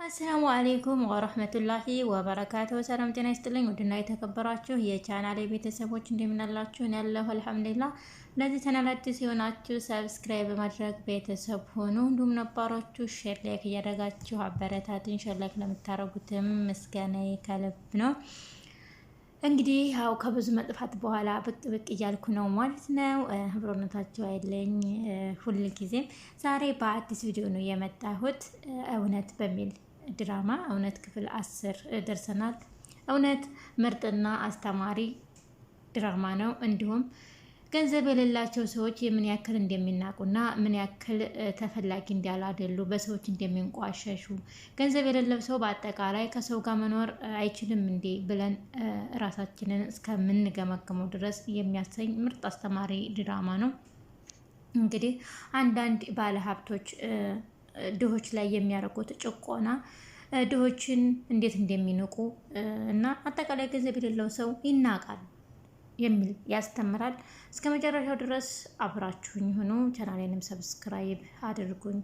አሰላሙ አሌይኩም ወረህመቱላሂ ወበረካቱ። ሰላም ጤና ይስጥልኝ። ውድና የተከበራችሁ የቻናሌ ቤተሰቦች እንደምናላችሁ ያለሁ አልሐምዱሊላህ። ለዚህ ቻናል አዲስ የሆናችሁ ሰብስክራይብ በማድረግ ቤተሰብ ሆኑ። እንዲሁም ነባሮቹ ሼር ላይክ እያደረጋችሁ አበረታቱኝ። ሼር ላይክ ለምታደርጉትም ምስጋናዬ ከልብ ነው። እንግዲህ ያው ከብዙ መጥፋት በኋላ ብቅ ብቅ እያልኩ ነው ማለት ነው። አብሮነታቸው አይለኝ ሁል ጊዜም። ዛሬ በአዲስ ቪዲዮ ነው የመጣሁት። እውነት በሚል ድራማ እውነት ክፍል 10 ደርሰናል። እውነት ምርጥና አስተማሪ ድራማ ነው። እንዲሁም ገንዘብ የሌላቸው ሰዎች ምን ያክል እንደሚናቁና ምን ያክል ተፈላጊ እንዳላደሉ በሰዎች እንደሚንቋሸሹ፣ ገንዘብ የሌለው ሰው በአጠቃላይ ከሰው ጋር መኖር አይችልም እንዴ ብለን ራሳችንን እስከምንገመግመው ድረስ የሚያሰኝ ምርጥ አስተማሪ ድራማ ነው። እንግዲህ አንዳንድ ባለሀብቶች ድሆች ላይ የሚያደርጉት ጭቆና ድሆችን እንዴት እንደሚንቁ እና አጠቃላይ ገንዘብ የሌለው ሰው ይናቃል የሚል ያስተምራል። እስከ መጨረሻው ድረስ አብራችሁኝ ሆኖ ቻናሌንም ሰብስክራይብ አድርጉኝ።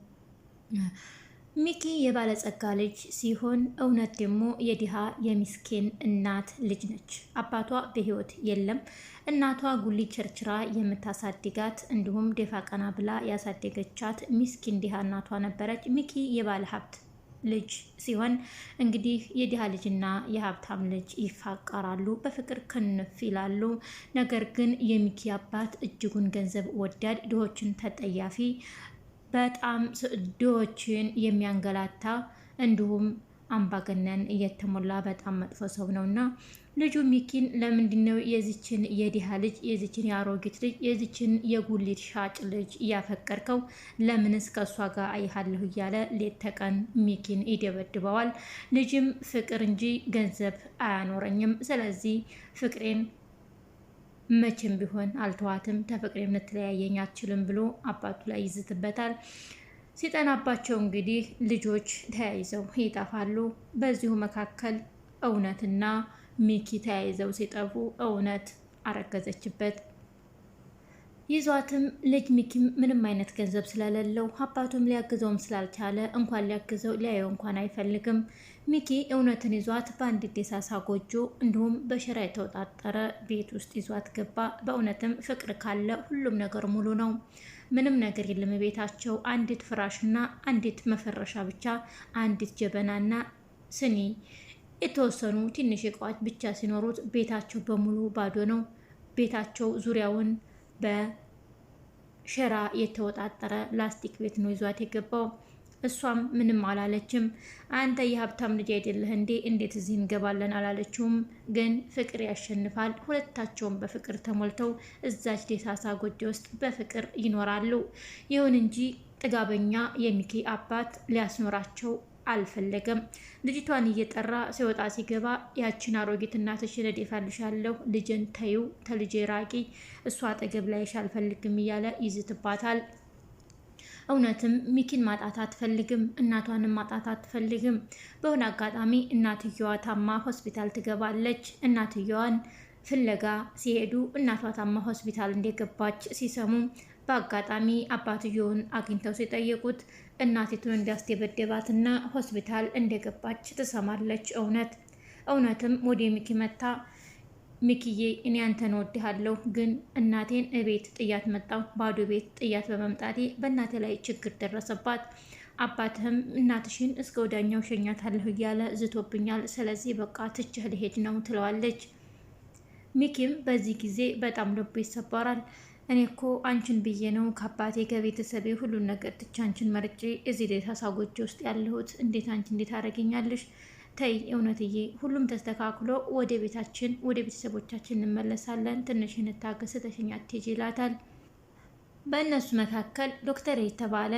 ሚኪ የባለጸጋ ልጅ ሲሆን እውነት ደግሞ የድሃ የሚስኪን እናት ልጅ ነች። አባቷ በህይወት የለም። እናቷ ጉሊት ቸርችራ የምታሳድጋት እንዲሁም ደፋ ቀና ብላ ያሳደገቻት ሚስኪን ድሃ እናቷ ነበረች። ሚኪ የባለ ሀብት ልጅ ሲሆን እንግዲህ የድሃ ልጅና የሀብታም ልጅ ይፋቀራሉ፣ በፍቅር ክንፍ ይላሉ። ነገር ግን የሚኪ አባት እጅጉን ገንዘብ ወዳድ፣ ድሆችን ተጠያፊ፣ በጣም ድሆችን የሚያንገላታ እንዲሁም አምባገነን እየተሞላ በጣም መጥፎ ሰው ነውና ልጁ ሚኪን ለምንድነው የዚችን የድሃ ልጅ የዚችን የአሮጊት ልጅ የዚችን የጉሊት ሻጭ ልጅ እያፈቀርከው? ለምንስ ከእሷ ጋር አይሃለሁ እያለ ሌት ተቀን ሚኪን ይደበድበዋል። ልጅም ፍቅር እንጂ ገንዘብ አያኖረኝም፣ ስለዚህ ፍቅሬን መቼም ቢሆን አልተዋትም፣ ተፍቅሬም ልትለያየኝ አትችልም ብሎ አባቱ ላይ ይዝትበታል። ሲጠናባቸው እንግዲህ ልጆች ተያይዘው ይጠፋሉ። በዚሁ መካከል እውነትና ሚኪ ተያይዘው ሲጠፉ እውነት አረገዘችበት። ይዟትም ልጅ ሚኪም ምንም አይነት ገንዘብ ስለሌለው አባቱም ሊያግዘውም ስላልቻለ እንኳን ሊያግዘው ሊያየው እንኳን አይፈልግም። ሚኪ እውነትን ይዟት በአንድ ደሳሳ ጎጆ እንዲሁም በሸራ የተወጣጠረ ቤት ውስጥ ይዟት ገባ። በእውነትም ፍቅር ካለ ሁሉም ነገር ሙሉ ነው። ምንም ነገር የለም ቤታቸው። አንዲት ፍራሽና አንዲት መፈረሻ ብቻ፣ አንዲት ጀበናና ስኒ፣ የተወሰኑ ትንሽ እቃዎች ብቻ ሲኖሩት ቤታቸው በሙሉ ባዶ ነው። ቤታቸው ዙሪያውን በሸራ የተወጣጠረ ላስቲክ ቤት ነው ይዟት የገባው። እሷም ምንም አላለችም። አንተ የሀብታም ልጅ አይደለህ እንዴ? እንዴት እዚህ እንገባለን አላለችውም። ግን ፍቅር ያሸንፋል። ሁለታቸውም በፍቅር ተሞልተው እዛች ደሳሳ ጎጆ ውስጥ በፍቅር ይኖራሉ። ይሁን እንጂ ጥጋበኛ የሚኪ አባት ሊያስኖራቸው አልፈለገም። ልጅቷን እየጠራ ሲወጣ ሲገባ ያችን አሮጊት እናትሽን እደፋልሻለሁ፣ ልጅን ተዩ፣ ተልጄ ራቂ፣ እሷ አጠገብ ላይሽ አልፈልግም እያለ ይዝትባታል። እውነትም ሚኪን ማጣት አትፈልግም፣ እናቷንም ማጣት አትፈልግም። በሆነ አጋጣሚ እናትየዋ ታማ ሆስፒታል ትገባለች። እናትየዋን ፍለጋ ሲሄዱ እናቷ ታማ ሆስፒታል እንደገባች ሲሰሙ በአጋጣሚ አባትየውን አግኝተው ሲጠየቁት እናቲቱን እንዲያስደበደባትና ሆስፒታል እንደገባች ትሰማለች። እውነትም ወደ ሚኪ መታ ሚኪዬ እኔ አንተን እወድሃለሁ፣ ግን እናቴን እቤት ጥያት መጣሁ። ባዶ ቤት ጥያት በመምጣቴ በእናቴ ላይ ችግር ደረሰባት። አባትህም እናትሽን እስከ ወዳኛው ሸኛታለሁ እያለ ዝቶብኛል። ስለዚህ በቃ ትቼህ ልሄድ ነው ትለዋለች። ሚኪም በዚህ ጊዜ በጣም ልቡ ይሰበራል። እኔ እኮ አንቺን ብዬ ነው ከአባቴ ከቤተሰቤ ሁሉን ነገር ትቼ አንቺን መርጬ እዚህ ደሳሳ ጎጆ ውስጥ ያለሁት። እንዴት አንቺ እንዴት አደረገኛለሽ? ተይ እውነትዬ፣ ሁሉም ተስተካክሎ ወደ ቤታችን ወደ ቤተሰቦቻችን እንመለሳለን። ትንሽ እንታገስ፣ ተሸኛ አትሄጂ ይላታል። በእነሱ መካከል ዶክተር የተባለ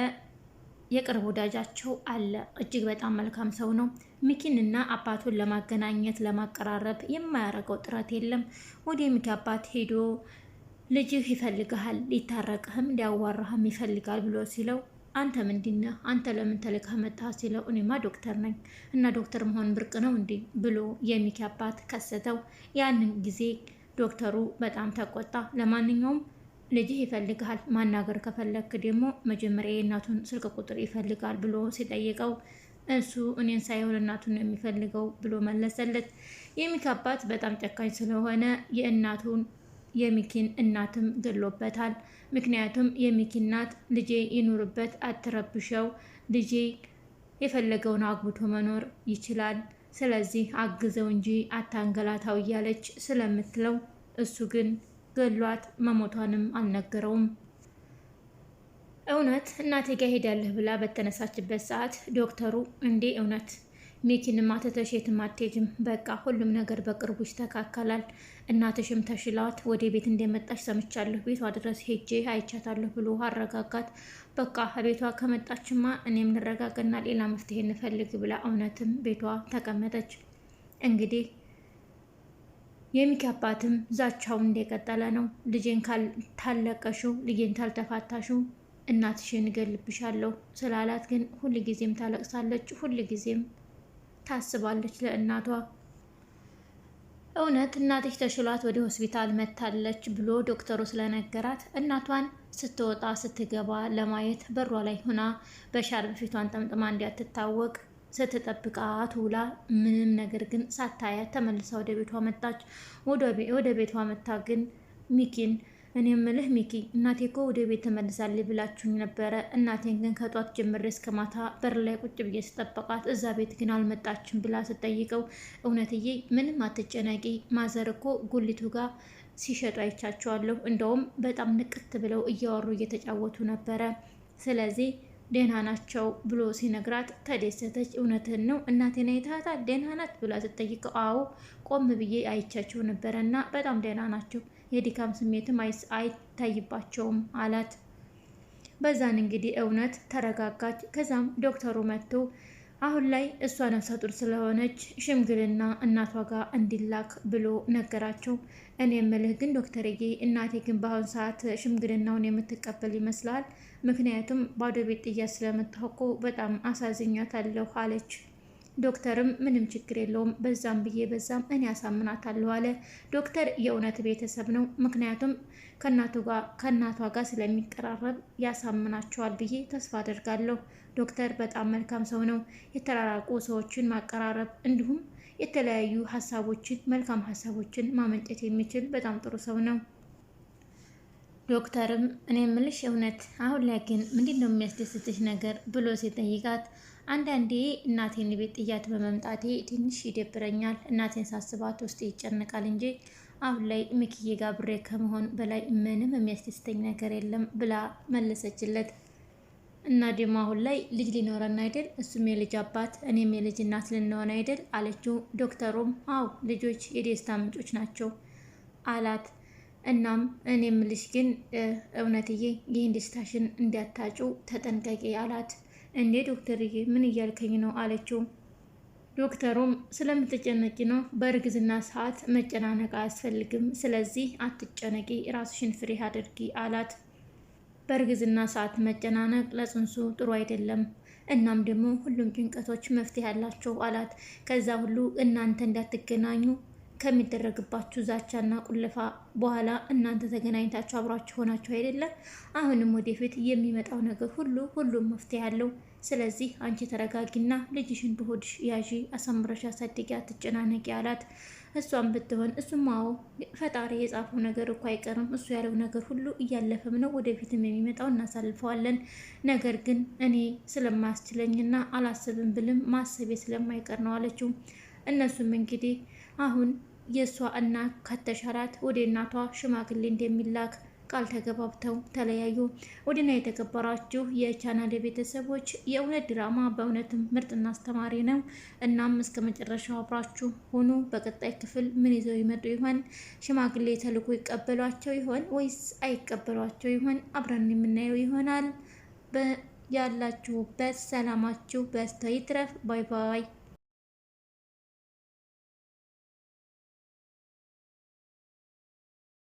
የቅርብ ወዳጃቸው አለ። እጅግ በጣም መልካም ሰው ነው። ሚኪንና አባቱን ለማገናኘት ለማቀራረብ የማያደርገው ጥረት የለም። ወደ ሚኪ አባት ሄዶ ልጅህ ይፈልግሃል፣ ሊታረቅህም ሊያዋራህም ይፈልጋል ብሎ ሲለው አንተ ምንድነህ? አንተ ለምን ተልከህ መጣህ? ሲለው እኔማ ዶክተር ነኝ እና ዶክተር መሆን ብርቅ ነው እንዴ ብሎ የሚኪ አባት ከሰተው። ያንን ጊዜ ዶክተሩ በጣም ተቆጣ። ለማንኛውም ልጅህ ይፈልግሃል፣ ማናገር ከፈለክ ደግሞ መጀመሪያ የእናቱን ስልክ ቁጥር ይፈልጋል ብሎ ሲጠይቀው እሱ እኔን ሳይሆን እናቱን ነው የሚፈልገው ብሎ መለሰለት። የሚኪ አባት በጣም ጨካኝ ስለሆነ የሚኪን እናትም ገሎበታል። ምክንያቱም የሚኪ እናት ልጄ ይኑርበት፣ አትረብሸው፣ ልጄ የፈለገውን አግብቶ መኖር ይችላል፣ ስለዚህ አግዘው እንጂ አታንገላታው እያለች ስለምትለው እሱ ግን ገሏት መሞቷንም አልነገረውም። እውነት እናቴ ጋ ሄዳለህ ብላ በተነሳችበት ሰዓት ዶክተሩ እንዴ እውነት ሚኪንማ ትተሽ የትም አትሄጂም፣ በቃ ሁሉም ነገር በቅርቡ ይስተካከላል፣ እናትሽም ተሽላት ወደ ቤት እንደመጣች ሰምቻለሁ፣ ቤቷ ድረስ ሄጄ አይቻታለሁ ብሎ አረጋጋት። በቃ ቤቷ ከመጣችማ እኔም እንረጋጋና ሌላ መፍትሄ እንፈልግ ብላ እውነትም ቤቷ ተቀመጠች። እንግዲህ የሚኪ አባትም ዛቻውን እንደቀጠለ ነው። ልጄን ካልታለቀሽው፣ ልጄን ካልተፋታሽው እናትሽን እገልብሻለሁ ስላላት ግን ሁልጊዜም ታለቅሳለች፣ ሁልጊዜም ታስባለች ለእናቷ። እውነት እናትሽ ተሽሏት ወደ ሆስፒታል መታለች ብሎ ዶክተሩ ስለነገራት እናቷን ስትወጣ ስትገባ ለማየት በሯ ላይ ሆና በሻርፕ ፊቷን ጠምጥማ እንዲያትታወቅ ስትጠብቃት ውላ ምንም ነገር ግን ሳታያት ተመልሳ ወደ ቤቷ መጣች። ወደ ቤቷ መታ ግን ሚኪን እኔ ምልህ ሚኪ እናቴ እኮ ወደ ቤት ተመልሳለች ብላችሁኝ ነበረ። እናቴን ግን ከጧት ጀምሬ እስከ ማታ በር ላይ ቁጭ ብዬ ስጠበቃት እዛ ቤት ግን አልመጣችም ብላ ስጠይቀው እውነትዬ ምንም አትጨነቂ፣ ማዘር እኮ ጉሊቱ ጋር ሲሸጡ አይቻቸዋለሁ። እንደውም በጣም ንቅት ብለው እያወሩ እየተጫወቱ ነበረ። ስለዚህ ደህና ናቸው ብሎ ሲነግራት ተደሰተች። እውነትህን ነው እናቴን አይተሃታል? ደህና ናት ብላ ስትጠይቀው አዎ ቆም ብዬ አይቻቸው ነበረ እና በጣም ደህና ናቸው፣ የድካም ስሜትም አይታይባቸውም አላት። በዛን እንግዲህ እውነት ተረጋጋች። ከዛም ዶክተሩ መጥቶ አሁን ላይ እሷ ነፍሰ ጡር ስለሆነች ሽምግልና እናቷ ጋር እንዲላክ ብሎ ነገራቸው። እኔ የምልህ ግን ዶክተርዬ እናቴ ግን በአሁኑ ሰዓት ሽምግልናውን የምትቀበል ይመስላል? ምክንያቱም ባዶ ቤት ጥያ ስለምታውቁ በጣም አሳዝኛታለሁ አለች። ዶክተርም ምንም ችግር የለውም በዛም ብዬ በዛም እኔ ያሳምናታለሁ አለ። ዶክተር የእውነት ቤተሰብ ነው፣ ምክንያቱም ከእናቷ ጋር ስለሚቀራረብ ያሳምናቸዋል ብዬ ተስፋ አደርጋለሁ። ዶክተር በጣም መልካም ሰው ነው። የተራራቁ ሰዎችን ማቀራረብ እንዲሁም የተለያዩ ሀሳቦችን መልካም ሀሳቦችን ማመንጨት የሚችል በጣም ጥሩ ሰው ነው። ዶክተርም እኔ የምልሽ እውነት አሁን ላይ ግን ምንድን ነው የሚያስደስትሽ ነገር ብሎ ሲጠይቃት አንዳንዴ እናቴን ቤት ጥያት በመምጣቴ ትንሽ ይደብረኛል፣ እናቴን ሳስባት ውስጥ ይጨነቃል እንጂ አሁን ላይ ሚኪዬ ጋር ብሬ ከመሆን በላይ ምንም የሚያስደስተኝ ነገር የለም ብላ መለሰችለት። እና ደግሞ አሁን ላይ ልጅ ሊኖረን አይደል? እሱም የልጅ አባት እኔም የልጅ እናት ልንሆን አይደል አለችው። ዶክተሩም አው ልጆች የደስታ ምንጮች ናቸው አላት። እናም እኔ ምልሽ ግን እውነትዬ ይህን ደስታሽን እንዲያታጩ ተጠንቀቂ አላት። እንዴ ዶክተርዬ ምን እያልከኝ ነው አለችው። ዶክተሩም ስለምትጨነቂ ነው፣ በእርግዝና ሰዓት መጨናነቅ አያስፈልግም፣ ስለዚህ አትጨነቂ፣ ራስሽን ፍሬ አድርጊ አላት። በእርግዝና ሰዓት መጨናነቅ ለጽንሱ ጥሩ አይደለም፣ እናም ደግሞ ሁሉም ጭንቀቶች መፍትሄ አላቸው አላት። ከዛ ሁሉ እናንተ እንዳትገናኙ ከሚደረግባችሁ ዛቻና ቁልፋ በኋላ እናንተ ተገናኝታችሁ አብራችሁ ሆናችሁ አይደለም? አሁንም ወደፊት የሚመጣው ነገር ሁሉም መፍትሄ አለው። ስለዚህ አንቺ ተረጋጊና ልጅሽን በሆድሽ ያዢ፣ አሳምረሽ አሳድጊ፣ አትጨናነቂ አላት። እሷም ብትሆን እሱማው ፈጣሪ የጻፈው ነገር እኮ አይቀርም፣ እሱ ያለው ነገር ሁሉ እያለፈም ነው፣ ወደፊትም የሚመጣው እናሳልፈዋለን። ነገር ግን እኔ ስለማያስችለኝና አላስብም ብልም ማሰቤ ስለማይቀር ነው አለችው። እነሱም እንግዲህ አሁን የእሷ እናት ከተሻላት ወደ እናቷ ሽማግሌ እንደሚላክ ቃል ተገባብተው ተለያዩ። ወደና የተከበራችሁ የቻናል ቤተሰቦች የእውነት ድራማ በእውነትም ምርጥና አስተማሪ ነው። እናም እስከ መጨረሻው አብራችሁ ሆኑ። በቀጣይ ክፍል ምን ይዘው ይመጡ ይሆን? ሽማግሌ ተልኮ ይቀበሏቸው ይሆን ወይስ አይቀበሏቸው ይሆን? አብረን የምናየው ይሆናል። ያላችሁበት ሰላማችሁ በዝቶ ይትረፍ። ባይ ባይ።